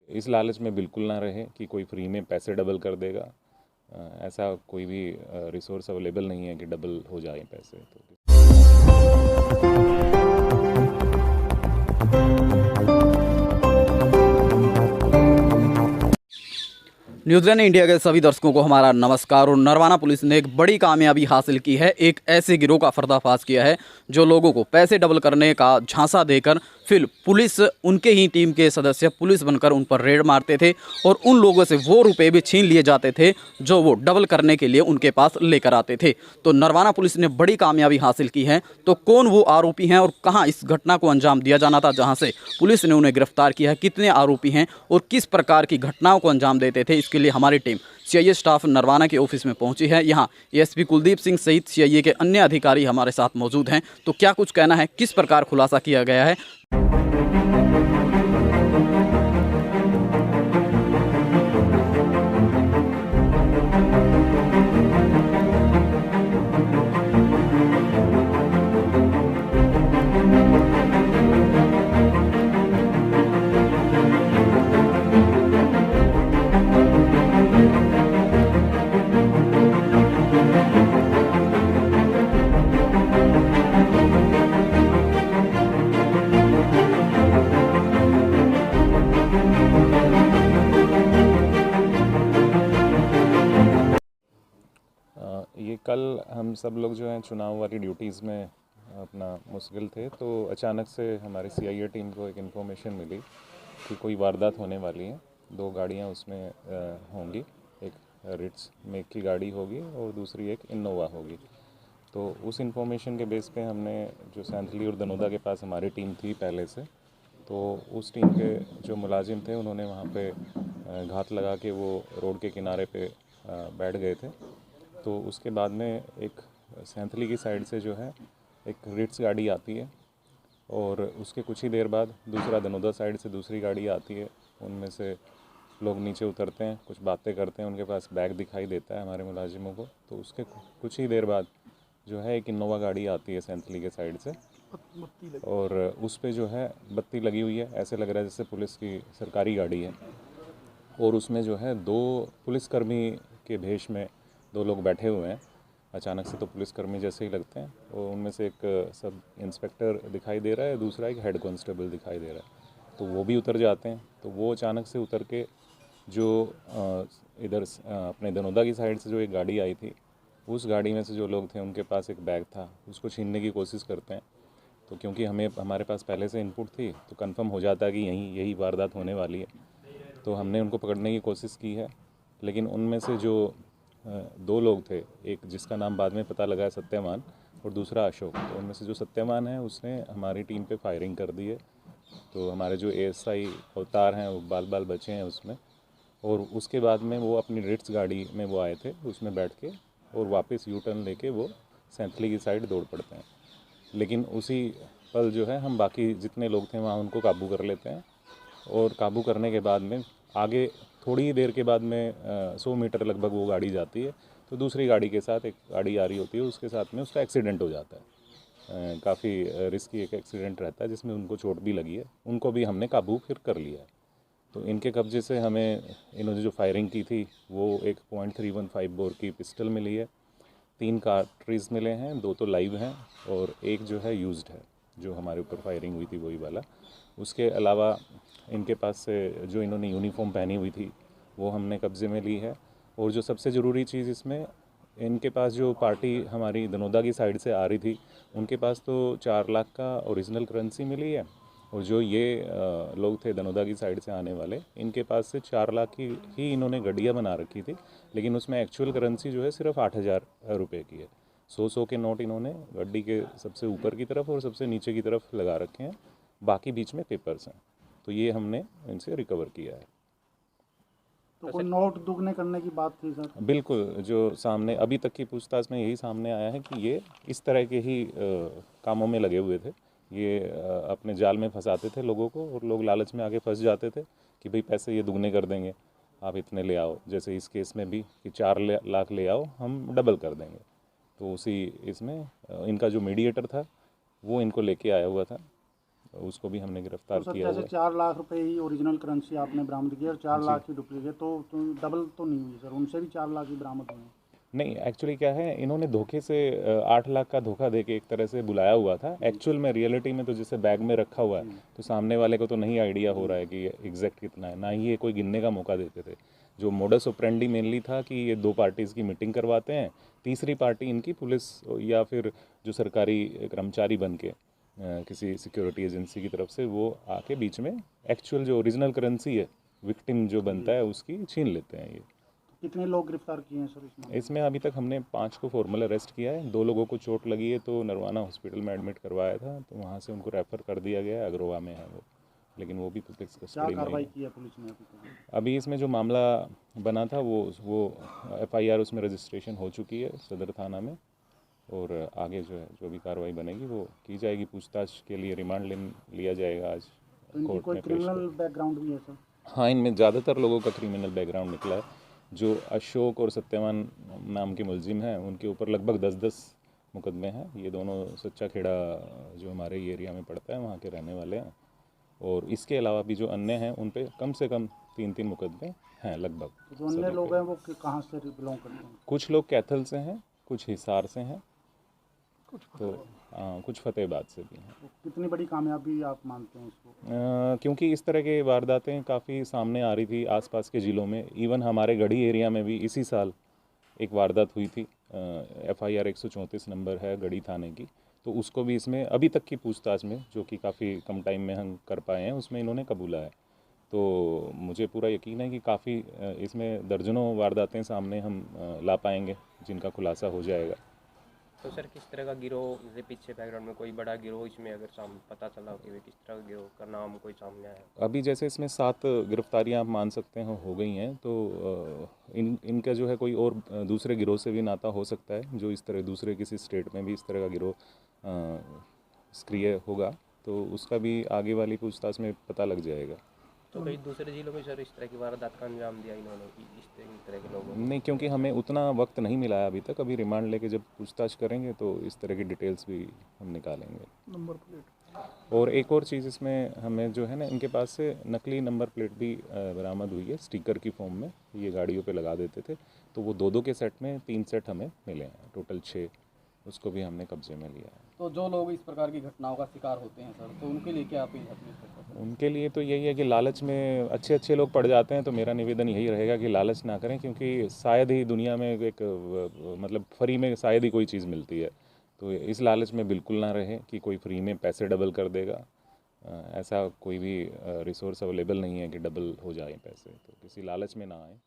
इस लालच में बिल्कुल ना रहे कि कोई फ्री में पैसे डबल कर देगा। ऐसा कोई भी रिसोर्स अवेलेबल नहीं है कि डबल हो जाए पैसे। न्यूजीलैंड इंडिया के सभी दर्शकों को हमारा नमस्कार। और नरवाना पुलिस ने एक बड़ी कामयाबी हासिल की है। एक ऐसे गिरोह का पर्दाफाश किया है जो लोगों को पैसे डबल करने का झांसा देकर फिर पुलिस, उनके ही टीम के सदस्य पुलिस बनकर उन पर रेड मारते थे और उन लोगों से वो रुपए भी छीन लिए जाते थे जो वो डबल करने के लिए उनके पास लेकर आते थे। तो नरवाना पुलिस ने बड़ी कामयाबी हासिल की है। तो कौन वो आरोपी हैं और कहां इस घटना को अंजाम दिया जाना था जहां से पुलिस ने उन्हें गिरफ्तार किया है, कितने आरोपी हैं और किस प्रकार की घटनाओं को अंजाम देते थे, इसके लिए हमारी टीम सीआईए स्टाफ नरवाना के ऑफिस में पहुंची है। यहाँ एएसपी कुलदीप सिंह सहित सीआईए के अन्य अधिकारी हमारे साथ मौजूद हैं। तो क्या कुछ कहना है, किस प्रकार खुलासा किया गया है। ये कल हम सब लोग जो हैं चुनाव वाली ड्यूटीज़ में अपना मुश्किल थे, तो अचानक से हमारी सीआईए टीम को एक इन्फॉर्मेशन मिली कि कोई वारदात होने वाली है। 2 गाड़ियां उसमें होंगी, एक रिट्स मेक की गाड़ी होगी और दूसरी एक इनोवा होगी। तो उस इन्फॉर्मेशन के बेस पे हमने जो सैंथली और दनोदा के पास हमारी टीम थी पहले से, तो उस टीम के जो मुलाजिम थे उन्होंने वहाँ पे घात लगा के वो रोड के किनारे पे बैठ गए थे। तो उसके बाद में एक सैंथली की साइड से जो है एक रिट्स गाड़ी आती है और उसके कुछ ही देर बाद दूसरा दनोदा साइड से दूसरी गाड़ी आती है। उनमें से लोग नीचे उतरते हैं, कुछ बातें करते हैं, उनके पास बैग दिखाई देता है हमारे मुलाजिमों को। तो उसके कुछ ही देर बाद जो है एक इनोवा गाड़ी आती है सैंथली के साइड से और उस पर जो है बत्ती लगी हुई है, ऐसे लग रहा है जैसे पुलिस की सरकारी गाड़ी है। और उसमें जो है 2 पुलिसकर्मी के भेष में 2 लोग बैठे हुए हैं। अचानक से तो पुलिसकर्मी जैसे ही लगते हैं। और उनमें से एक सब इंस्पेक्टर दिखाई दे रहा है, दूसरा एक हेड कांस्टेबल दिखाई दे रहा है। तो वो भी उतर जाते हैं। तो वो अचानक से उतर के जो इधर अपने दनोदा की साइड से जो एक गाड़ी आई थी, उस गाड़ी में से जो लोग थे उनके पास एक बैग था, उसको छीनने की कोशिश करते हैं। तो क्योंकि हमारे पास पहले से इनपुट थी तो कंफर्म हो जाता है कि यही वारदात होने वाली है। तो हमने उनको पकड़ने की कोशिश की है, लेकिन उनमें से जो 2 लोग थे, एक जिसका नाम बाद में पता लगा है सत्यवान और दूसरा अशोक। तो उनमें से जो सत्यवान है उसने हमारी टीम पे फायरिंग कर दी है। तो हमारे जो एएसआई अवतार हैं वो बाल बचे हैं उसमें। और उसके बाद में वो अपनी रिट्स गाड़ी में वो आए थे, उसमें बैठ के और वापस यू टर्न लेके वो सैंथली की साइड दौड़ पड़ते हैं। लेकिन उसी पल जो है हम बाकी जितने लोग थे वहाँ उनको काबू कर लेते हैं। और काबू करने के बाद में आगे थोड़ी ही देर के बाद में 100 मीटर लगभग वो गाड़ी जाती है। तो दूसरी गाड़ी के साथ एक गाड़ी आ रही होती है, उसके साथ में उसका एक्सीडेंट हो जाता है। काफ़ी रिस्की एक एक्सीडेंट रहता है जिसमें उनको चोट भी लगी है। उनको भी हमने काबू फिर कर लिया है। तो इनके कब्जे से हमें इन्होंने जो फायरिंग की थी वो एक .315 बोर की पिस्टल मिली है, 3 कार्ट्रिज मिले हैं, 2 तो लाइव हैं और एक जो है यूज्ड है, जो हमारे ऊपर फायरिंग हुई थी वही वाला। उसके अलावा इनके पास से जो इन्होंने यूनिफॉर्म पहनी हुई थी वो हमने कब्ज़े में ली है। और जो सबसे ज़रूरी चीज़ इसमें, इनके पास जो पार्टी हमारी दनोदा की साइड से आ रही थी उनके पास तो 4 लाख का ओरिजिनल करेंसी मिली है। और जो ये लोग थे दनोदा की साइड से आने वाले, इनके पास से 4 लाख की ही इन्होंने गड्डियाँ बना रखी थी, लेकिन उसमें एक्चुअल करेंसी जो है सिर्फ 8,000 रुपये की है। 100 के नोट इन्होंने गड्डी के सबसे ऊपर की तरफ और सबसे नीचे की तरफ लगा रखे हैं, बाकी बीच में पेपर्स हैं। तो ये हमने इनसे रिकवर किया है। तो कोई नोट दुगने करने की बात थी सर? बिल्कुल, जो सामने अभी तक की पूछताछ में यही सामने आया है कि ये इस तरह के ही कामों में लगे हुए थे। ये अपने जाल में फंसाते थे लोगों को और लोग लालच में आके फंस जाते थे कि भाई पैसे ये दुगने कर देंगे, आप इतने ले आओ। जैसे इस केस में भी कि 4 लाख ले आओ, हम डबल कर देंगे। तो उसी इसमें इनका जो मीडिएटर था वो इनको लेके आया हुआ था उसको भी हमने तो गिरफ्तार सर किया हुआ जैसे है। 4 लाख रुपए ही ओरिजिनल करेंसी आपने बरामद की और 4 लाख की डुप्लीकेट, तो डबल तो नहीं हुई सर? उनसे भी 4 लाख ही बरामद हुए हैं। नहीं, एक्चुअली क्या है, इन्होंने धोखे से 8 लाख का धोखा दे के एक तरह से बुलाया हुआ था। एक्चुअल में रियलिटी में तो जैसे बैग में रखा हुआ है, तो सामने वाले को तो नहीं आइडिया हो रहा है कि एग्जैक्ट कितना है, ना ही ये कोई गिनने का मौका देते थे। जो मोडस ऑपरेंडी मेनली था कि ये 2 पार्टीज़ की मीटिंग करवाते हैं, तीसरी पार्टी इनकी पुलिस या फिर जो सरकारी कर्मचारी बन के किसी सिक्योरिटी एजेंसी की तरफ से वो आके बीच में एक्चुअल जो ओरिजिनल करेंसी है, विक्टिम जो बनता है उसकी छीन लेते हैं ये। कितने लोग गिरफ्तार किए हैं सर इसमें? इसमें अभी तक हमने 5 को फॉर्मल अरेस्ट किया है। 2 लोगों को चोट लगी है तो नरवाना हॉस्पिटल में एडमिट करवाया था, तो वहाँ से उनको रेफ़र कर दिया गया है, अग्रोवा में है वो, लेकिन वो भी पुलिस क्या कस्टडी में कार्रवाई ही है। की है पुलिस ने अभी तक? अभी इसमें जो मामला बना था वो FIR उसमें रजिस्ट्रेशन हो चुकी है सदर थाना में, और आगे जो है जो भी कार्रवाई बनेगी वो की जाएगी। पूछताछ के लिए रिमांड लिया जाएगा आज तो इनकी कोर्ट कोई में पेश क्रिमिनल कर। बैकग्राउंड भी है सर? हाँ, इनमें ज़्यादातर लोगों का क्रिमिनल बैकग्राउंड निकला है। जो अशोक और सत्यवान नाम के मुलजिम हैं उनके ऊपर लगभग 10-10 मुकदमे हैं। ये दोनों सच्चा खेड़ा जो हमारे ये एरिया में पड़ता है वहाँ के रहने वाले हैं, और इसके अलावा भी जो अन्य हैं उन पे कम से कम 3-3 मुकदमे हैं लगभग। तो जो अन्य लोग हैं वो कहाँ से बिलोंग करते हैं? कुछ लोग कैथल से हैं, कुछ हिसार से हैं, तो कुछ फतेहाबाद से भी हैं। तो कितनी बड़ी कामयाबी आप मानते हैं इसको? क्योंकि इस तरह के वारदातें काफ़ी सामने आ रही थी आसपास के ज़िलों में। इवन हमारे गढ़ी एरिया में भी इसी साल एक वारदात हुई थी। FIR 134 नंबर है गढ़ी थाने की, तो उसको भी इसमें अभी तक की पूछताछ में, जो कि काफ़ी कम टाइम में हम कर पाए हैं, उसमें इन्होंने कबूला है। तो मुझे पूरा यकीन है कि काफ़ी इसमें दर्जनों वारदातें सामने हम ला पाएंगे जिनका खुलासा हो जाएगा। तो सर किस तरह का गिरोह, जैसे पीछे बैकग्राउंड में कोई बड़ा गिरोह इसमें अगर पता चला कि वे किस तरह का गिरोह का नाम कोई सामने आया? अभी जैसे इसमें 7 गिरफ्तारियां आप मान सकते हो गई हैं, तो इनका जो है कोई और दूसरे गिरोह से भी नाता हो सकता है, जो इस तरह दूसरे किसी स्टेट में भी इस तरह का गिरोह सक्रिय होगा, तो उसका भी आगे वाली पूछताछ में पता लग जाएगा। तो कई दूसरे जिलों में सर इस तरह की वारदात का अंजाम दिया इन्होंने, इस तरह के लोगों ने? नहीं, क्योंकि हमें उतना वक्त नहीं मिला है अभी तक। अभी रिमांड लेके जब पूछताछ करेंगे तो इस तरह की डिटेल्स भी हम निकालेंगे। नंबर प्लेट और एक और चीज़ इसमें हमें जो है ना, इनके पास से नकली नंबर प्लेट भी बरामद हुई है, स्टिकर की फॉर्म में ये गाड़ियों पे लगा देते थे, तो वो 2-2 के सेट में 3 सेट हमें मिले हैं, टोटल 6, उसको भी हमने कब्जे में लिया है। तो जो लोग इस प्रकार की घटनाओं का शिकार होते हैं सर, तो उनके लिए क्या अपील है अपनी तरफ से? उनके लिए तो यही है कि लालच में अच्छे लोग पड़ जाते हैं, तो मेरा निवेदन यही रहेगा कि लालच ना करें, क्योंकि शायद ही दुनिया में एक मतलब फ्री में शायद ही कोई चीज़ मिलती है, तो इस लालच में बिल्कुल ना रहे कि कोई फ्री में पैसे डबल कर देगा। ऐसा कोई भी रिसोर्स अवेलेबल नहीं है कि डबल हो जाए पैसे, तो किसी लालच में ना आए।